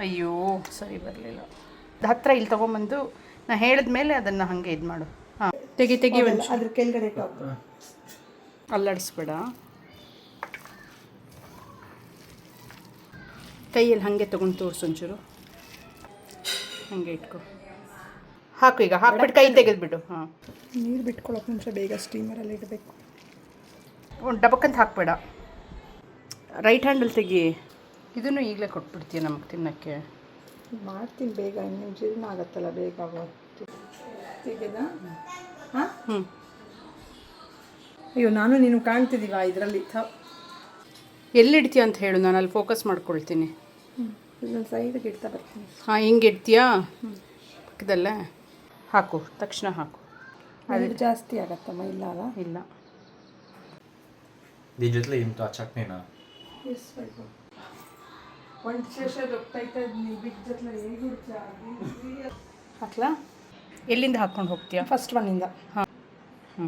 ಅಯ್ಯೋ ಸರಿ ಬರಲಿಲ್ಲ. ಹತ್ತಿರ ಇಲ್ಲಿ ತೊಗೊಂಬಂದು ನಾ ಹೇಳಿದ್ಮೇಲೆ ಅದನ್ನು ಹಾಗೆ ಇದು ಮಾಡು. ಹಾಂ ತೆಗಿ ಅದ್ರ ಕೆಳಗಡೆ ಅಲ್ಲಾಡಿಸ್ಬೇಡ. ಕೈಯಲ್ಲಿ ಹಾಗೆ ತೊಗೊಂಡು ತೋರಿಸು ಒಂಚೂರು. ಹಾಗೆ ಇಟ್ಕೊ. ಹಾಕು ಈಗ ಹಾಕ್ಬಿಟ್ಟು ಕೈ ತೆಗೆದುಬಿಡು. ಹಾಂ ನೀರು ಬಿಟ್ಕೊಳ್ಳೋಕೆ ಮುಂಚೆ ಬೇಗ ಸ್ಟೀಮರಲ್ಲಿ ಇಡಬೇಕು. ಒಂದು ಡಬಕ್ಕಂತ ಹಾಕಬೇಡ. ರೈಟ್ ಹ್ಯಾಂಡಲ್ಲಿ ತೆಗಿ. ಇದನ್ನು ಈಗಲೇ ಕೊಟ್ಬಿಡ್ತೀಯ ನಮಗೆ ತಿನ್ನೋಕ್ಕೆ. ಮಾಡ್ತೀನಿ ಬೇಗ, ಇನ್ನು ಜೀರ್ಣ ಆಗುತ್ತಲ್ಲ ಬೇಗ. ತೆಗೆದಾ? ಹಾಂ ಹ್ಞೂ. ಅಯ್ಯೋ ನಾನು ನೀನು ಕಾಣ್ತಿದ್ದೀವ ಇದರಲ್ಲಿ. ಎಲ್ಲಿಡ್ತೀಯ ಅಂತ ಹೇಳು, ನಾನು ಅಲ್ಲಿ ಫೋಕಸ್ ಮಾಡ್ಕೊಳ್ತೀನಿ. ಇದನ್ನು ಸೈಡಿಗೆ ಇಡ್ತಾ ಬರ್ತೀನಿ. ಹಾಂ ಹಿಂಗೆ ಇಡ್ತೀಯಾ? ಪಕ್ಕದಲ್ಲೇ ಹಾಕು, ತಕ್ಷಣ ಹಾಕು. ಅದು ಜಾಸ್ತಿ ಆಗತ್ತಮ್ಮ? ಇಲ್ಲ ಅಲ್ಲ. ಇಲ್ಲ. దీని జೊತೆಲಿ ఇంత ಚಟ್ನಿನಾ? ಎಸ್ ಬೇಕು. ಒಂದು ಸ್ಪೆಷಲ್ ಹೋಗ್ತೈತೆ ನೀವು ಬಿಟ್ಟು ಜೊತೆ ಹೇಗೆ ಹುಡ್ತಾ ಹಾಕ್ಲಾ? ಎಲ್ಲಿಂದ ಹಾಕ್ಕೊಂಡು ಹೋಗ್ತೀಯಾ? ಫಸ್ಟ್ ಒನ್ನಿಂದ. ಹಾಂ ಹ್ಞೂ